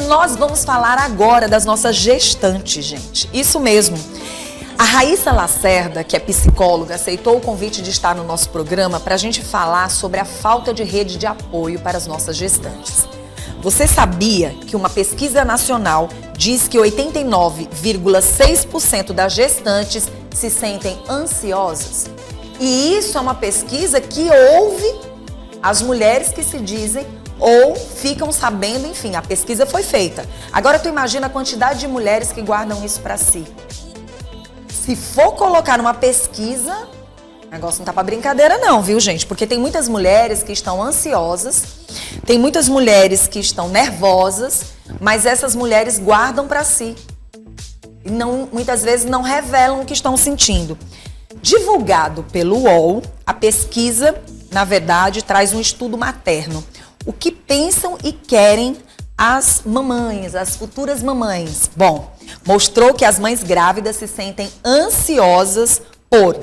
nós vamos falar agora das nossas gestantes, gente. Isso mesmo. A Raíssa Lacerda, que é psicóloga, aceitou o convite de estar no nosso programa para a gente falar sobre a falta de rede de apoio para as nossas gestantes. Você sabia que uma pesquisa nacional diz que 89,6% das gestantes se sentem ansiosas? E isso é uma pesquisa que ouve as mulheres que se dizem ou ficam sabendo, enfim, a pesquisa foi feita. Agora tu imagina a quantidade de mulheres que guardam isso para si. Se for colocar numa pesquisa, o negócio não tá pra brincadeira não, viu, gente? Porque tem muitas mulheres que estão ansiosas, tem muitas mulheres que estão nervosas, mas essas mulheres guardam pra si. E muitas vezes não revelam o que estão sentindo. Divulgado pelo UOL, a pesquisa, na verdade, traz um estudo materno. O que pensam e querem as mamães, as futuras mamães? Bom, mostrou que as mães grávidas se sentem ansiosas por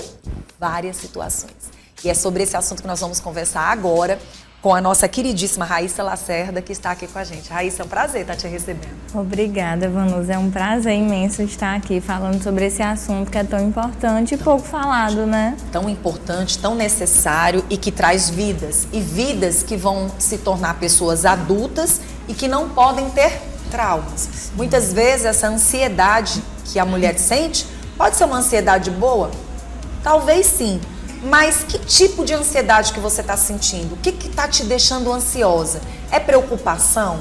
várias situações. E é sobre esse assunto que nós vamos conversar agora com a nossa queridíssima Raíssa Lacerda, que está aqui com a gente. Raíssa, é um prazer estar te recebendo. Obrigada, Vanusa. É um prazer imenso estar aqui falando sobre esse assunto que é tão importante e pouco falado, né? Tão importante, tão necessário e que traz vidas. E vidas que vão se tornar pessoas adultas e que não podem ter traumas. Muitas vezes essa ansiedade que a mulher sente pode ser uma ansiedade boa? Talvez sim. Mas que tipo de ansiedade que você está sentindo? O que está te deixando ansiosa? É preocupação?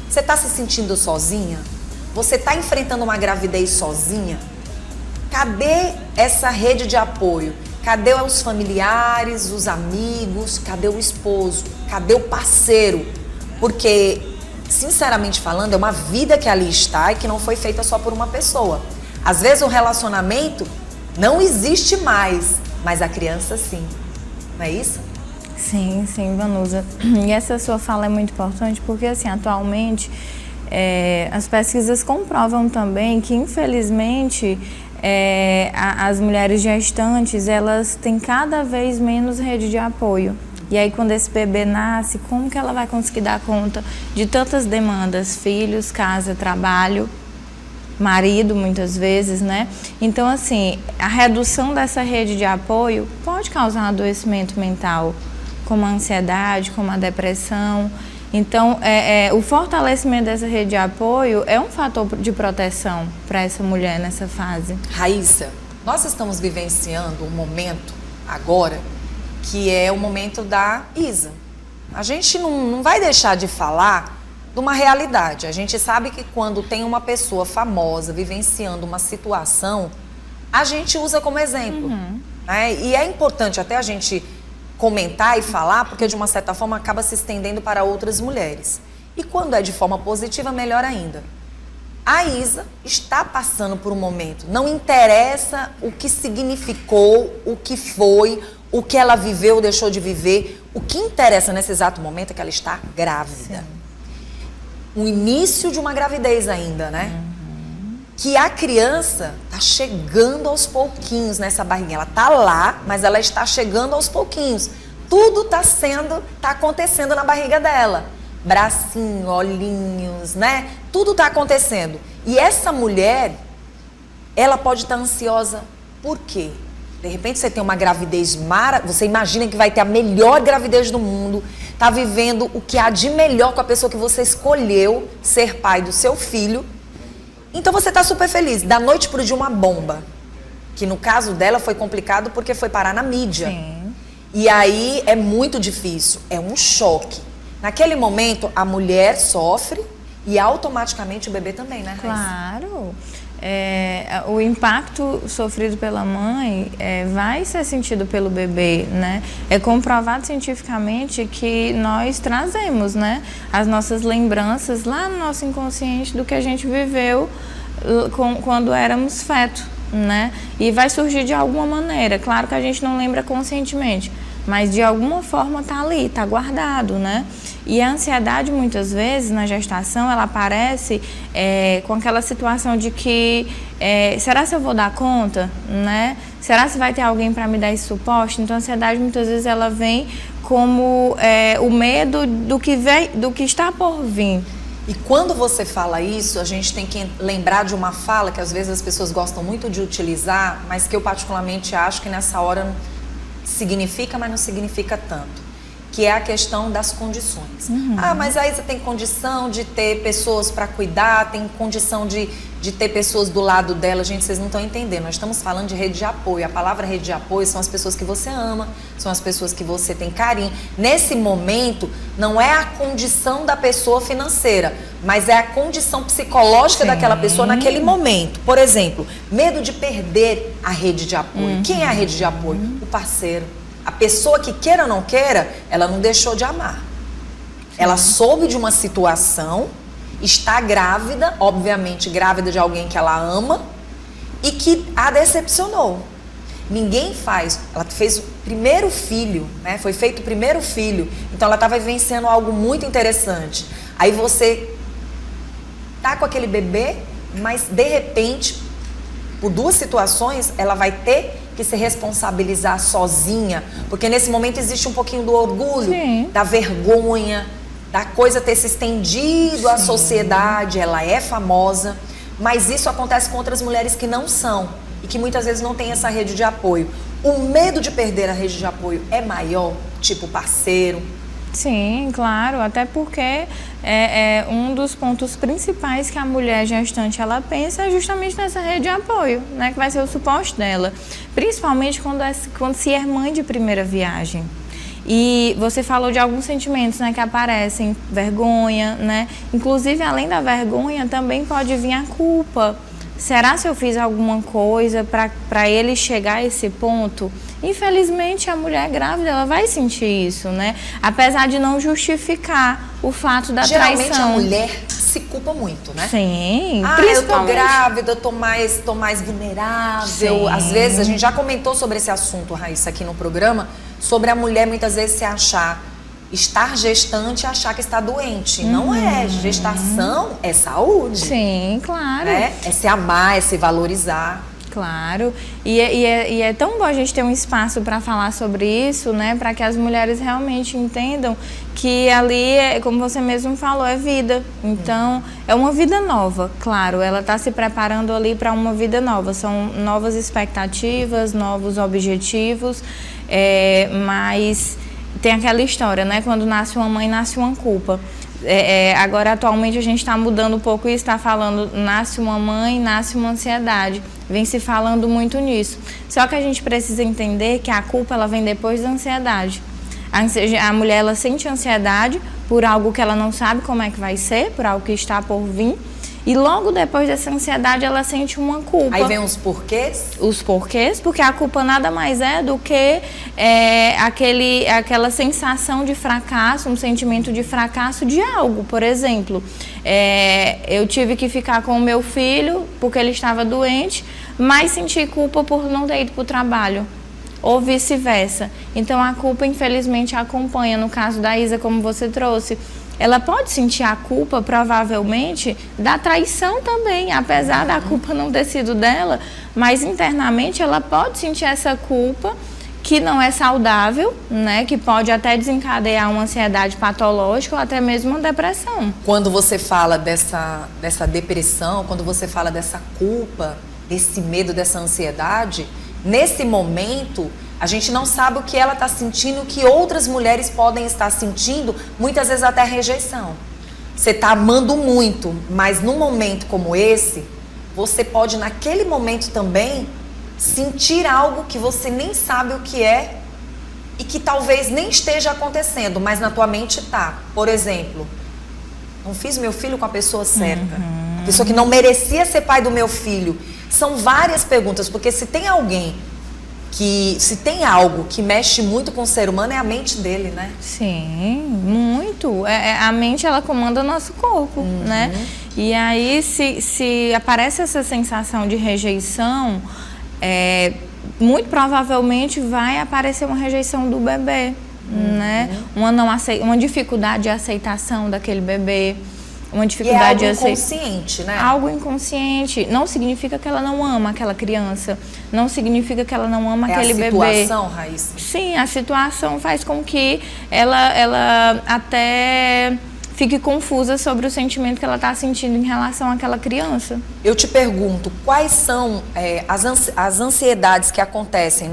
Você está se sentindo sozinha? Você está enfrentando uma gravidez sozinha? Cadê essa rede de apoio? Cadê os familiares, os amigos? Cadê o esposo? Cadê o parceiro? Porque, sinceramente falando, é uma vida que ali está e que não foi feita só por uma pessoa. Às vezes o relacionamento não existe mais, mas a criança sim, não é isso? Sim, Vanusa. E essa sua fala é muito importante porque, assim, atualmente as pesquisas comprovam também que, infelizmente, as mulheres gestantes, elas têm cada vez menos rede de apoio. E aí, quando esse bebê nasce, como que ela vai conseguir dar conta de tantas demandas? Filhos, casa, trabalho, marido, muitas vezes, né? Então, assim, a redução dessa rede de apoio pode causar um adoecimento mental, como a ansiedade, como a depressão. Então, o fortalecimento dessa rede de apoio é um fator de proteção para essa mulher nessa fase. Raíssa, nós estamos vivenciando um momento agora que é o momento da Isa. A gente não vai deixar de falar de uma realidade. A gente sabe que quando tem uma pessoa famosa vivenciando uma situação, a gente usa como exemplo. Né? E é importante até a gente comentar e falar, porque de uma certa forma acaba se estendendo para outras mulheres. E quando é de forma positiva, melhor ainda. A Isa está passando por um momento. Não interessa o que significou, o que foi, o que ela viveu ou deixou de viver. O que interessa nesse exato momento é que ela está grávida. Sim. O início de uma gravidez ainda, né? Que a criança tá chegando aos pouquinhos nessa barriguinha. Ela tá lá, mas ela está chegando aos pouquinhos. Tudo tá acontecendo na barriga dela. Bracinho, olhinhos, né? Tudo tá acontecendo. E essa mulher, ela pode estar ansiosa por quê? De repente você tem uma gravidez você imagina que vai ter a melhor gravidez do mundo, tá vivendo o que há de melhor com a pessoa que você escolheu ser pai do seu filho. Então você tá super feliz. Da noite pro dia uma bomba. Que no caso dela foi complicado porque foi parar na mídia. Sim. E aí é muito difícil, é um choque. Naquele momento a mulher sofre e automaticamente o bebê também, né, Raíssa? Claro. O impacto sofrido pela mãe vai ser sentido pelo bebê, né? É comprovado cientificamente que nós trazemos, né, as nossas lembranças lá no nosso inconsciente do que a gente viveu quando éramos feto, né? E vai surgir de alguma maneira. Claro que a gente não lembra conscientemente, mas de alguma forma tá ali, tá guardado, né? E a ansiedade, muitas vezes, na gestação, ela aparece com aquela situação de que, será se eu vou dar conta, né? Será se vai ter alguém para me dar esse suporte? Então, a ansiedade, muitas vezes, ela vem como o medo do que está por vir. E quando você fala isso, a gente tem que lembrar de uma fala que às vezes as pessoas gostam muito de utilizar, mas que eu particularmente acho que nessa hora significa, mas não significa tanto. Que é a questão das condições. Ah, mas aí você tem condição de ter pessoas para cuidar, tem condição de ter pessoas do lado dela. Gente, vocês não estão entendendo. Nós estamos falando de rede de apoio. A palavra rede de apoio são as pessoas que você ama, são as pessoas que você tem carinho. Nesse momento, não é a condição da pessoa financeira, mas é a condição psicológica daquela pessoa naquele momento. Por exemplo, medo de perder a rede de apoio. Quem é a rede de apoio? O parceiro. A pessoa que queira ou não queira, ela não deixou de amar. Ela soube de uma situação, está grávida, obviamente grávida de alguém que ela ama e que a decepcionou. Ninguém faz. Ela fez o primeiro filho, né? Foi feito o primeiro filho. Então ela estava vivenciando algo muito interessante. Aí você tá com aquele bebê, mas de repente, por duas situações, ela vai ter que se responsabilizar sozinha, porque nesse momento existe um pouquinho do orgulho, da vergonha, da coisa ter se estendido à sociedade. Ela é famosa, mas isso acontece com outras mulheres que não são e que muitas vezes não têm essa rede de apoio. O medo de perder a rede de apoio é maior, tipo parceiro? Sim, claro, até porque é um dos pontos principais que a mulher gestante ela pensa é justamente nessa rede de apoio, né, que vai ser o suporte dela, principalmente quando se é mãe de primeira viagem. E você falou de alguns sentimentos, né, que aparecem, vergonha, né, inclusive além da vergonha também pode vir a culpa. Será se eu fiz alguma coisa para ele chegar a esse ponto? Infelizmente, a mulher grávida, ela vai sentir isso, né? Apesar de não justificar o fato da traição. Geralmente a mulher se culpa muito, né? Sim, eu tô grávida, tô mais vulnerável. Sim. Às vezes, a gente já comentou sobre esse assunto, Raíssa, aqui no programa, sobre a mulher muitas vezes se achar, estar gestante e achar que está doente. Não é. Gestação é saúde. Sim, claro. Né? É se amar, é se valorizar. Claro, e é tão bom a gente ter um espaço para falar sobre isso, né, para que as mulheres realmente entendam que ali, como você mesmo falou, é vida. Então, é uma vida nova, claro, ela está se preparando ali para uma vida nova, são novas expectativas, novos objetivos, mas tem aquela história, né, quando nasce uma mãe, nasce uma culpa. Agora, atualmente, a gente está mudando um pouco isso, está falando, nasce uma mãe, nasce uma ansiedade. Vem se falando muito nisso. Só que a gente precisa entender que a culpa ela vem depois da ansiedade. A mulher ela sente ansiedade por algo que ela não sabe como é que vai ser, por algo que está por vir. E logo depois dessa ansiedade, ela sente uma culpa. Aí vem os porquês? Os porquês, porque a culpa nada mais é do que aquela sensação de fracasso, um sentimento de fracasso de algo. Por exemplo, eu tive que ficar com o meu filho porque ele estava doente, mas senti culpa por não ter ido para o trabalho. Ou vice-versa. Então, a culpa, infelizmente, acompanha. No caso da Isa, como você trouxe, ela pode sentir a culpa, provavelmente, da traição também, apesar da culpa não ter sido dela, mas internamente ela pode sentir essa culpa que não é saudável, né? Que pode até desencadear uma ansiedade patológica ou até mesmo uma depressão. Quando você fala dessa depressão, quando você fala dessa culpa, desse medo, dessa ansiedade, nesse momento, a gente não sabe o que ela está sentindo, o que outras mulheres podem estar sentindo, muitas vezes até rejeição. Você está amando muito, mas num momento como esse, você pode naquele momento também sentir algo que você nem sabe o que é e que talvez nem esteja acontecendo, mas na tua mente está. Por exemplo, não fiz meu filho com a pessoa certa, a pessoa que não merecia ser pai do meu filho. São várias perguntas, porque se tem algo que mexe muito com o ser humano, é a mente dele, né? Sim, muito. A mente, ela comanda o nosso corpo, né? E aí, se aparece essa sensação de rejeição, muito provavelmente vai aparecer uma rejeição do bebê, né? Uma dificuldade de aceitação daquele bebê. Uma dificuldade algo inconsciente, né? Algo inconsciente. Não significa que ela não ama aquela criança. Não significa que ela não ama aquele bebê. É a situação, Raíssa? Sim, a situação faz com que ela até fique confusa sobre o sentimento que ela está sentindo em relação àquela criança. Eu te pergunto, quais são as ansiedades que acontecem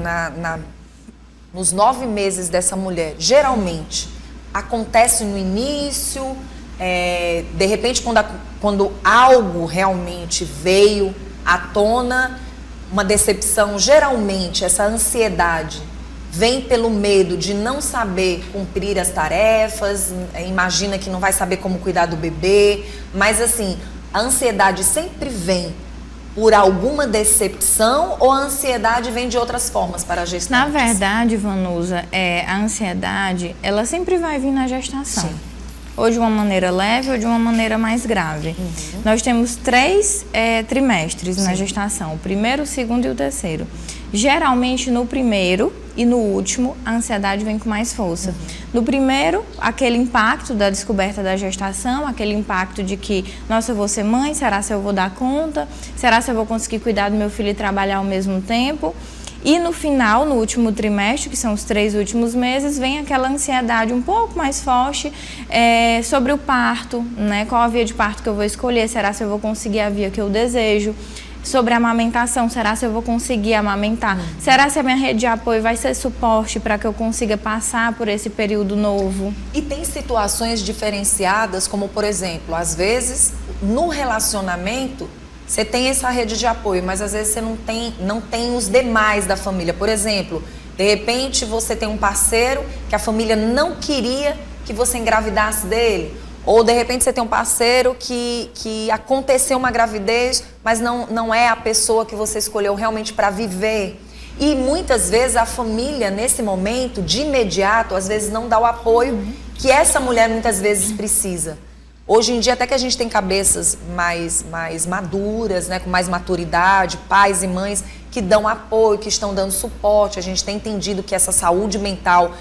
nos 9 meses dessa mulher? Geralmente, acontece no início, de repente, quando algo realmente veio à tona, uma decepção, geralmente essa ansiedade vem pelo medo de não saber cumprir as tarefas, imagina que não vai saber como cuidar do bebê, mas assim, a ansiedade sempre vem por alguma decepção ou a ansiedade vem de outras formas para a gestantes? Na verdade, Vanusa, a ansiedade, ela sempre vai vir na gestação. Sim. Ou de uma maneira leve ou de uma maneira mais grave. Uhum. Nós temos 3 trimestres na gestação, o primeiro, o segundo e o terceiro. Geralmente, no primeiro e no último, a ansiedade vem com mais força. Uhum. No primeiro, aquele impacto da descoberta da gestação, aquele impacto de que, nossa, eu vou ser mãe, será se eu vou dar conta? Será se eu vou conseguir cuidar do meu filho e trabalhar ao mesmo tempo? E no final, no último trimestre, que são os 3 últimos meses, vem aquela ansiedade um pouco mais forte sobre o parto, né? Qual a via de parto que eu vou escolher? Será se eu vou conseguir a via que eu desejo? Sobre a amamentação, será se eu vou conseguir amamentar? Será se a minha rede de apoio vai ser suporte para que eu consiga passar por esse período novo? E tem situações diferenciadas, como por exemplo, às vezes no relacionamento você tem essa rede de apoio, mas às vezes você não tem os demais da família. Por exemplo, de repente você tem um parceiro que a família não queria que você engravidasse dele. Ou de repente você tem um parceiro que aconteceu uma gravidez, mas não é a pessoa que você escolheu realmente para viver. E muitas vezes a família, nesse momento, de imediato, às vezes não dá o apoio que essa mulher muitas vezes precisa. Hoje em dia, até que a gente tem cabeças mais maduras, né, com mais maturidade, pais e mães que dão apoio, que estão dando suporte. A gente tem entendido que essa saúde mental,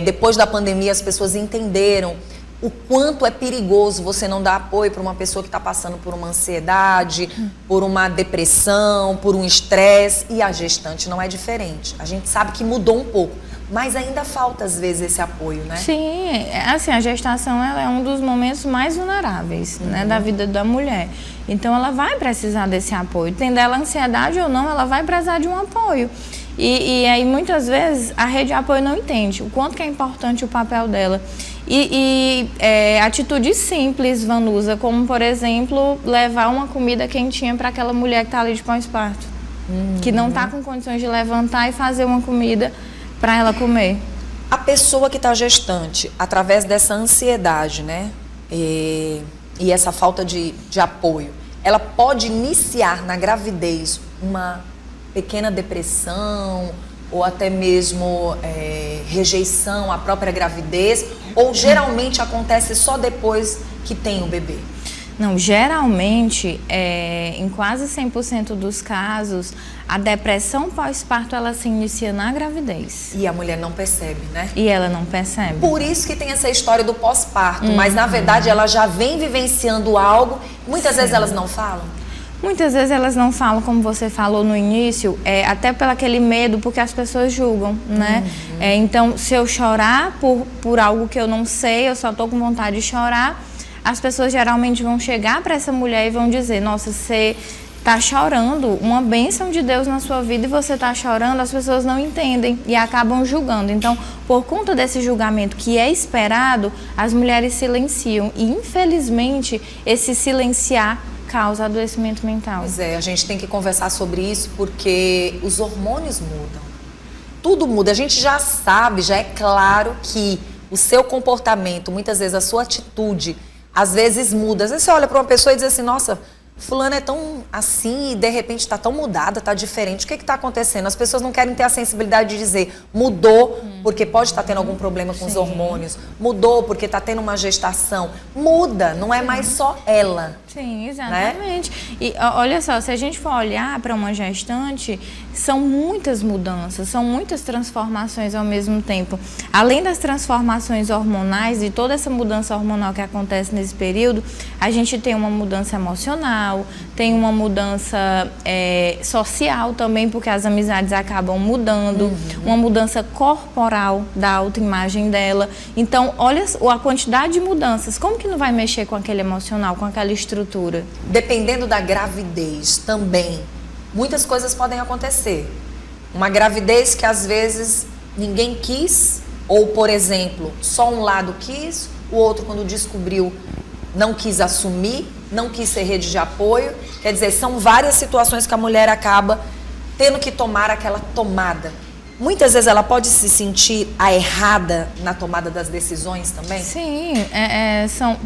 depois da pandemia, as pessoas entenderam o quanto é perigoso você não dar apoio para uma pessoa que está passando por uma ansiedade, por uma depressão, por um estresse. E a gestante não é diferente. A gente sabe que mudou um pouco, mas ainda falta, às vezes, esse apoio, né? Sim, assim, a gestação ela é um dos momentos mais vulneráveis, né, da vida da mulher. Então, ela vai precisar desse apoio. Tendo ela ansiedade ou não, ela vai precisar de um apoio. E aí, muitas vezes, a rede de apoio não entende o quanto que é importante o papel dela. Atitudes simples, Vanusa, como, por exemplo, levar uma comida quentinha para aquela mulher que está ali de pós-parto, que não está com condições de levantar e fazer uma comida para ela comer. A pessoa que está gestante, através dessa ansiedade, né, e essa falta de apoio, ela pode iniciar na gravidez uma pequena depressão ou até mesmo rejeição à própria gravidez, ou geralmente acontece só depois que tem o bebê? Não, geralmente, em quase 100% dos casos, a depressão pós-parto, ela se inicia na gravidez. E a mulher não percebe, né? E ela não percebe. Por isso que tem essa história do pós-parto, mas na verdade ela já vem vivenciando algo, muitas vezes elas não falam. Muitas vezes elas não falam, como você falou no início, até pelo aquele medo, porque as pessoas julgam, né? Então, se eu chorar por algo que eu não sei, eu só tô com vontade de chorar, as pessoas geralmente vão chegar para essa mulher e vão dizer, nossa, você tá chorando, uma bênção de Deus na sua vida e você tá chorando, as pessoas não entendem e acabam julgando. Então, por conta desse julgamento que é esperado, as mulheres silenciam e, infelizmente, esse silenciar causa adoecimento mental. Pois é, a gente tem que conversar sobre isso porque os hormônios mudam. Tudo muda. A gente já sabe, já é claro que o seu comportamento, muitas vezes a sua atitude, às vezes muda. Às vezes você olha para uma pessoa e diz assim, nossa, fulana é tão assim e de repente está tão mudada, está diferente. O que está acontecendo? As pessoas não querem ter a sensibilidade de dizer mudou porque pode estar tendo algum problema com os hormônios, mudou porque está tendo uma gestação. Muda, não é mais só ela. Sim, exatamente. Né? E olha só, se a gente for olhar para uma gestante, são muitas mudanças, são muitas transformações ao mesmo tempo. Além das transformações hormonais e toda essa mudança hormonal que acontece nesse período, a gente tem uma mudança emocional, emocional, tem uma mudança social também, porque as amizades acabam mudando, uma mudança corporal da autoimagem dela. Então, olha a quantidade de mudanças. Como que não vai mexer com aquele emocional, com aquela estrutura? Dependendo da gravidez também, muitas coisas podem acontecer. Uma gravidez que às vezes ninguém quis, ou, por exemplo, só um lado quis, o outro, quando descobriu, não quis assumir, não quis ser rede de apoio. Quer dizer, são várias situações que a mulher acaba tendo que tomar aquela tomada. Muitas vezes ela pode se sentir a errada na tomada das decisões também? Sim,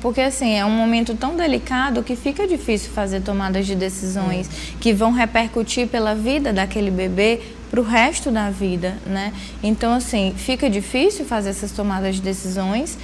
porque assim, é um momento tão delicado que fica difícil fazer tomadas de decisões que vão repercutir pela vida daquele bebê para o resto da vida, né? Então, assim, fica difícil fazer essas tomadas de decisões.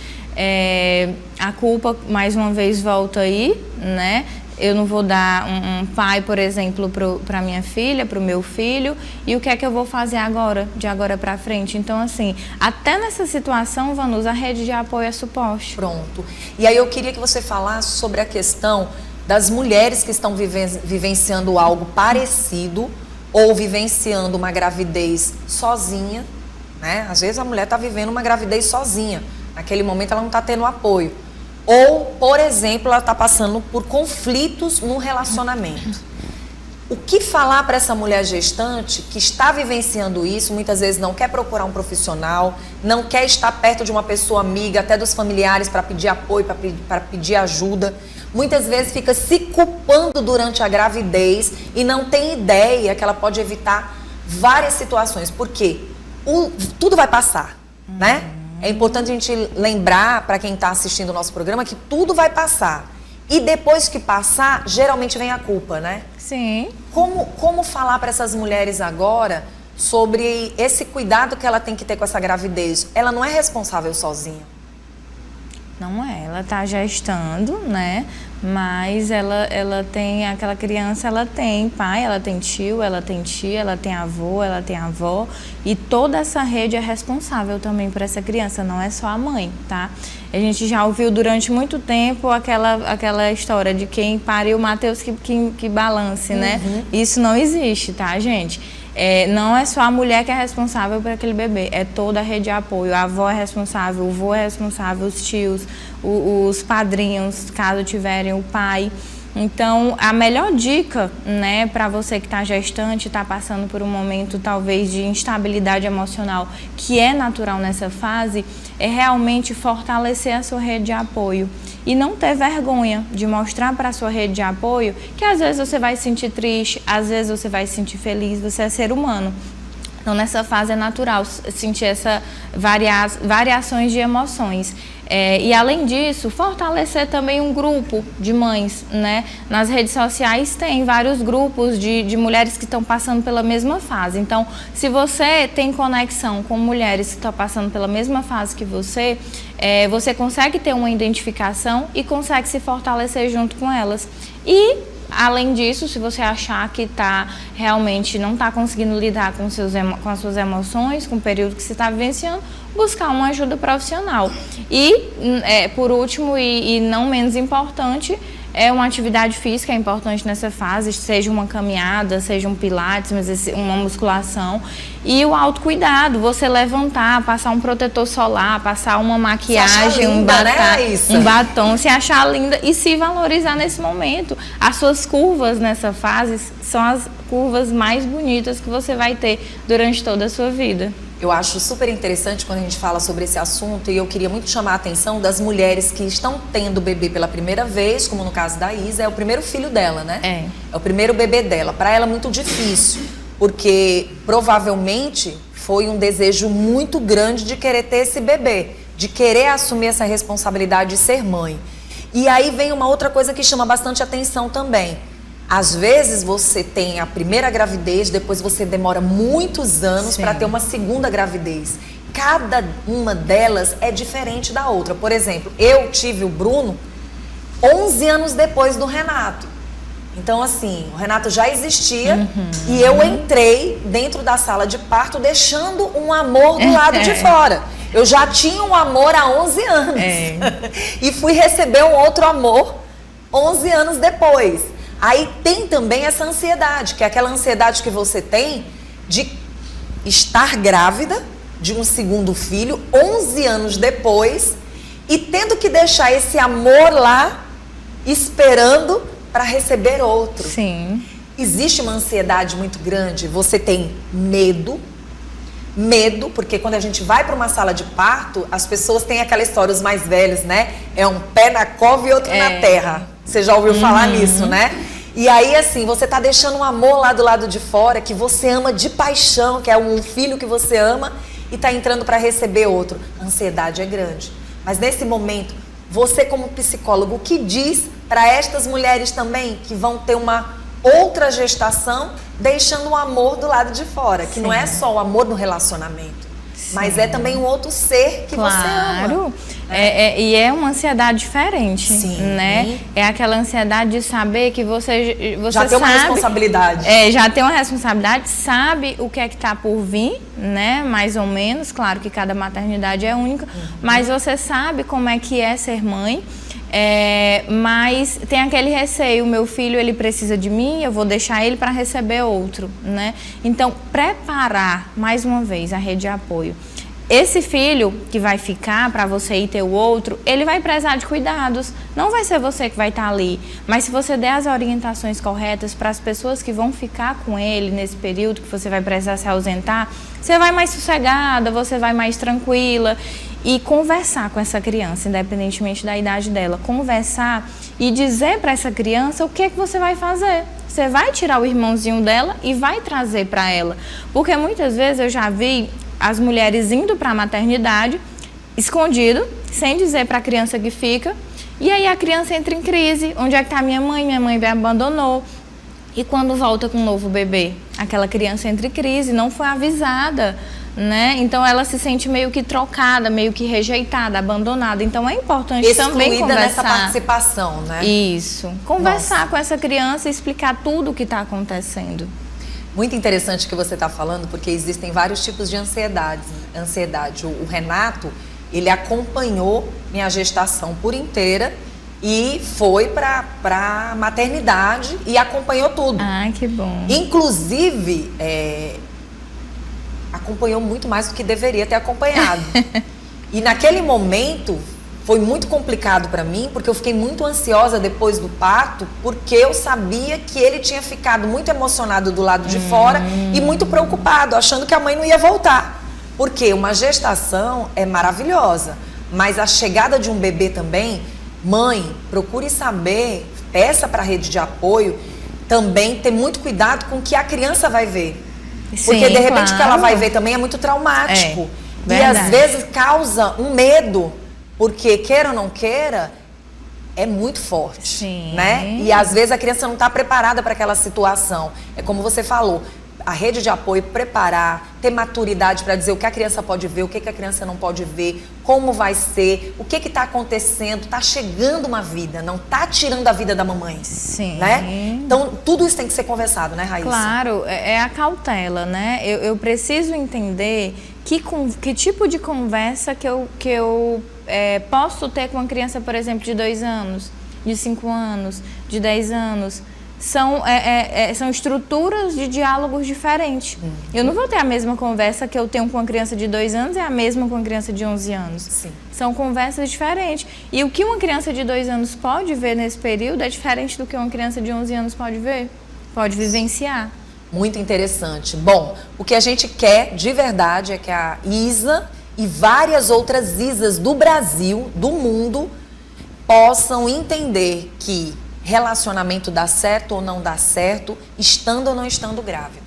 A culpa, mais uma vez, volta aí, né? Eu não vou dar um pai, por exemplo, para minha filha, para o meu filho, e o que é que eu vou fazer agora, de agora para frente? Então, assim, até nessa situação, Vanusa, a rede de apoio é suporte. Pronto. E aí eu queria que você falasse sobre a questão das mulheres que estão vivenciando algo parecido ou vivenciando uma gravidez sozinha, né? Às vezes a mulher está vivendo uma gravidez sozinha. Naquele momento ela não está tendo apoio. Ou, por exemplo, ela está passando por conflitos no relacionamento. O que falar para essa mulher gestante que está vivenciando isso, muitas vezes não quer procurar um profissional, não quer estar perto de uma pessoa amiga, até dos familiares, para pedir apoio, para pedir ajuda. Muitas vezes fica se culpando durante a gravidez e não tem ideia que ela pode evitar várias situações. Porque tudo vai passar, né? É importante a gente lembrar, para quem está assistindo o nosso programa, que tudo vai passar. E depois que passar, geralmente vem a culpa, né? Sim. Como falar para essas mulheres agora sobre esse cuidado que ela tem que ter com essa gravidez? Ela não é responsável sozinha. Não é, ela está gestando, né? Mas ela tem, aquela criança, ela tem pai, ela tem tio, ela tem tia, ela tem avô, ela tem avó. E toda essa rede é responsável também por essa criança, não é só a mãe, tá? A gente já ouviu durante muito tempo aquela história de quem pariu o Mateus que balance, né? Isso não existe, tá, gente? Não é só a mulher que é responsável por aquele bebê, é toda a rede de apoio. A avó é responsável, o avô é responsável, os tios, os padrinhos, caso tiverem o pai. Então, a melhor dica, né, para você que está gestante, está passando por um momento talvez de instabilidade emocional, que é natural nessa fase, é realmente fortalecer a sua rede de apoio. E não ter vergonha de mostrar para a sua rede de apoio que às vezes você vai se sentir triste, às vezes você vai se sentir feliz, você é ser humano. Então, nessa fase é natural sentir essas variações de emoções. E, além disso, fortalecer também um grupo de mães, né? Nas redes sociais tem vários grupos de mulheres que estão passando pela mesma fase. Então, se você tem conexão com mulheres que estão passando pela mesma fase que você, você consegue ter uma identificação e consegue se fortalecer junto com elas. E, além disso, se você achar que realmente não está conseguindo lidar com as suas emoções, com o período que você está vivenciando, buscar uma ajuda profissional. E, por último, e não menos importante, uma atividade física é importante nessa fase, seja uma caminhada, seja um pilates, uma musculação. E o autocuidado, você levantar, passar um protetor solar, passar uma maquiagem, um batom, se achar linda e se valorizar nesse momento. As suas curvas nessa fase são as curvas mais bonitas que você vai ter durante toda a sua vida. Eu acho super interessante quando a gente fala sobre esse assunto, e eu queria muito chamar a atenção das mulheres que estão tendo bebê pela primeira vez, como no caso da Isa, é o primeiro filho dela, né? É o primeiro bebê dela. Para ela é muito difícil, porque provavelmente foi um desejo muito grande de querer ter esse bebê, de querer assumir essa responsabilidade de ser mãe. E aí vem uma outra coisa que chama bastante atenção também. Às vezes você tem a primeira gravidez, depois você demora muitos anos para ter uma segunda gravidez. Cada uma delas é diferente da outra. Por exemplo, eu tive o Bruno 11 anos depois do Renato. Então, assim, o Renato já existia e eu entrei dentro da sala de parto deixando um amor do lado de fora. Eu já tinha um amor há 11 anos e fui receber um outro amor 11 anos depois. Aí tem também essa ansiedade, que é aquela ansiedade que você tem de estar grávida de um segundo filho, 11 anos depois, e tendo que deixar esse amor lá, esperando para receber outro. Sim. Existe uma ansiedade muito grande, você tem medo, porque quando a gente vai para uma sala de parto, as pessoas têm aquela história, os mais velhos, né? É um pé na cova e outro na terra. Você já ouviu falar nisso, né? E aí, assim, você tá deixando um amor lá do lado de fora, que você ama de paixão, que é um filho que você ama, e tá entrando para receber outro. A ansiedade é grande. Mas nesse momento, você como psicólogo, o que diz para estas mulheres também que vão ter uma outra gestação, deixando o amor do lado de fora, que não é só o amor no relacionamento, mas é também um outro ser que você ama. E é uma ansiedade diferente, né? É aquela ansiedade de saber que você já tem uma responsabilidade. Já tem uma responsabilidade, sabe o que é que está por vir, né? Mais ou menos, claro que cada maternidade é única, mas você sabe como é que é ser mãe. Mas tem aquele receio, o meu filho ele precisa de mim, eu vou deixar ele para receber outro, né? Então, preparar, mais uma vez, a rede de apoio. Esse filho que vai ficar para você ir ter o outro, ele vai precisar de cuidados. Não vai ser você que vai estar ali, mas se você der as orientações corretas para as pessoas que vão ficar com ele nesse período que você vai precisar se ausentar, você vai mais sossegada, você vai mais tranquila. E conversar com essa criança, independentemente da idade dela, conversar e dizer para essa criança o que é que você vai fazer. Você vai tirar o irmãozinho dela e vai trazer para ela. Porque muitas vezes eu já vi as mulheres indo para a maternidade, escondido, sem dizer para a criança que fica, e aí a criança entra em crise. Onde é que está minha mãe? Minha mãe me abandonou. E quando volta com um novo bebê, aquela criança entra em crise, não foi avisada, né? Então ela se sente meio que trocada, meio que rejeitada, abandonada. Então é importante também conversar nessa participação, né? Isso. Conversar com essa criança e explicar tudo o que está acontecendo. Muito interessante o que você está falando, porque existem vários tipos de ansiedade. O Renato, ele acompanhou minha gestação por inteira e foi para a maternidade e acompanhou tudo. Ah, que bom. Inclusive, acompanhou muito mais do que deveria ter acompanhado. E naquele momento foi muito complicado para mim, porque eu fiquei muito ansiosa depois do parto, porque eu sabia que ele tinha ficado muito emocionado do lado de fora e muito preocupado, achando que a mãe não ia voltar. Porque uma gestação é maravilhosa, mas a chegada de um bebê também, mãe, procure saber, peça para a rede de apoio, também ter muito cuidado com o que a criança vai ver. Porque de repente o que ela vai ver também é muito traumático. E às vezes causa um medo, porque queira ou não queira, é muito forte, né? E às vezes a criança não está preparada para aquela situação. É como você falou, a rede de apoio preparar, ter maturidade para dizer o que a criança pode ver, o que a criança não pode ver, como vai ser, o que está acontecendo, está chegando uma vida, não está tirando a vida da mamãe, né? Então, tudo isso tem que ser conversado, né, Raíssa? Claro, é a cautela, né? Eu preciso entender que tipo de conversa que eu posso ter com uma criança, por exemplo, de 2 anos, de 5 anos, de 10 anos. São estruturas de diálogos diferentes. Eu não vou ter a mesma conversa que eu tenho com uma criança de 2 anos e a mesma com uma criança de 11 anos. Sim. São conversas diferentes. E o que uma criança de 2 anos pode ver nesse período é diferente do que uma criança de 11 anos pode ver, pode vivenciar. Muito interessante. Bom, o que a gente quer de verdade é que a Isa e várias outras Isas do Brasil, do mundo, possam entender que relacionamento dá certo ou não dá certo, estando ou não estando grávida.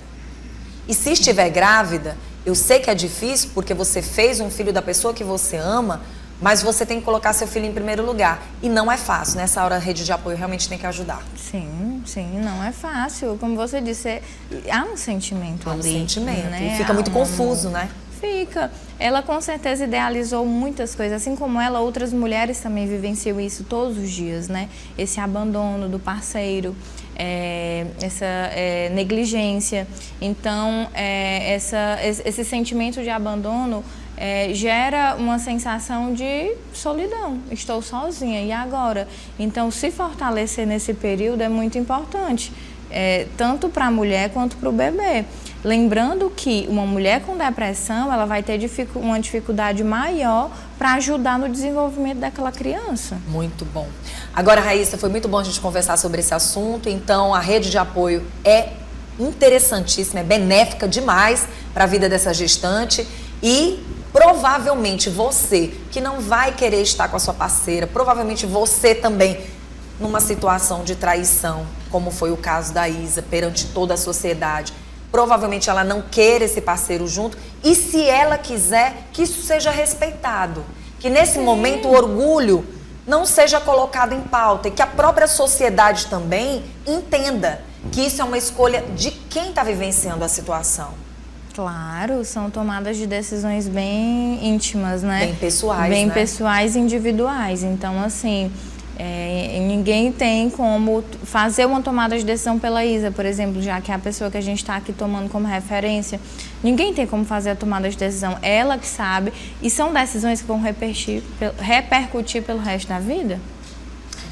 E se estiver grávida, eu sei que é difícil porque você fez um filho da pessoa que você ama, mas você tem que colocar seu filho em primeiro lugar. E não é fácil, nessa hora a rede de apoio realmente tem que ajudar. Sim, não é fácil. Como você disse, há um sentimento ali. Há um sentimento, né? E fica muito confuso, né? Fica. Ela com certeza idealizou muitas coisas, assim como ela, outras mulheres também vivenciam isso todos os dias, né? Esse abandono do parceiro, essa negligência. Então, esse sentimento de abandono gera uma sensação de solidão. Estou sozinha, e agora? Então, se fortalecer nesse período é muito importante, tanto para a mulher quanto para o bebê. Lembrando que uma mulher com depressão, ela vai ter uma dificuldade maior para ajudar no desenvolvimento daquela criança. Muito bom. Agora, Raíssa, foi muito bom a gente conversar sobre esse assunto. Então, a rede de apoio é interessantíssima, é benéfica demais para a vida dessa gestante. E provavelmente você que não vai querer estar com a sua parceira, provavelmente você também numa situação de traição, como foi o caso da Isa, perante toda a sociedade. Provavelmente ela não queira esse parceiro junto, e se ela quiser, que isso seja respeitado. Que nesse momento o orgulho não seja colocado em pauta e que a própria sociedade também entenda que isso é uma escolha de quem está vivenciando a situação. Claro, são tomadas de decisões bem íntimas, né? Bem pessoais, bem né? pessoais e individuais. Então, assim, ninguém tem como fazer uma tomada de decisão pela Isa, por exemplo, já que é a pessoa que a gente está aqui tomando como referência. Ninguém tem como fazer a tomada de decisão, ela que sabe. E são decisões que vão repercutir pelo resto da vida.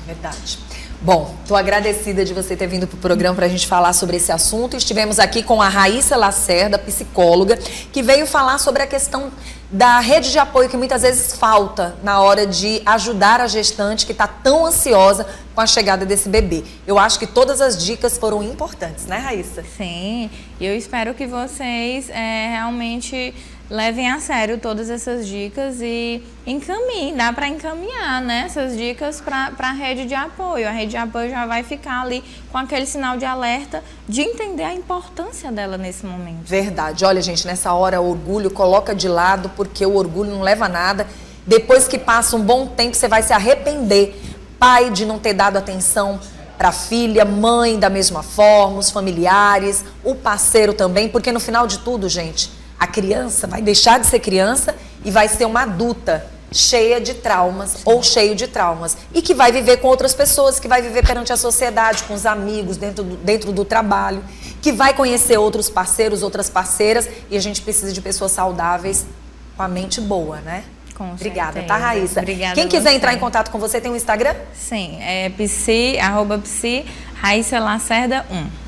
Verdade. Bom, estou agradecida de você ter vindo para o programa para a gente falar sobre esse assunto. Estivemos aqui com a Raíssa Lacerda, psicóloga, que veio falar sobre a questão da rede de apoio que muitas vezes falta na hora de ajudar a gestante que está tão ansiosa com a chegada desse bebê. Eu acho que todas as dicas foram importantes, né, Raíssa? Sim, e eu espero que vocês realmente levem a sério todas essas dicas e encaminhem, dá para encaminhar, né, essas dicas para a rede de apoio. A rede de apoio já vai ficar ali com aquele sinal de alerta de entender a importância dela nesse momento. Verdade. Olha, gente, nessa hora o orgulho coloca de lado, porque o orgulho não leva a nada. Depois que passa um bom tempo, você vai se arrepender. Pai de não ter dado atenção para a filha, mãe da mesma forma, os familiares, o parceiro também, porque no final de tudo, gente, a criança vai deixar de ser criança e vai ser uma adulta cheia de traumas ou cheio de traumas. E que vai viver com outras pessoas, que vai viver perante a sociedade, com os amigos, dentro do trabalho, que vai conhecer outros parceiros, outras parceiras. E a gente precisa de pessoas saudáveis com a mente boa, né? Com Obrigada, certeza. tá, Raíssa? Obrigada. Quem quiser entrar em contato com você, tem um Instagram? Sim, é @psi Raíssa Lacerda 1.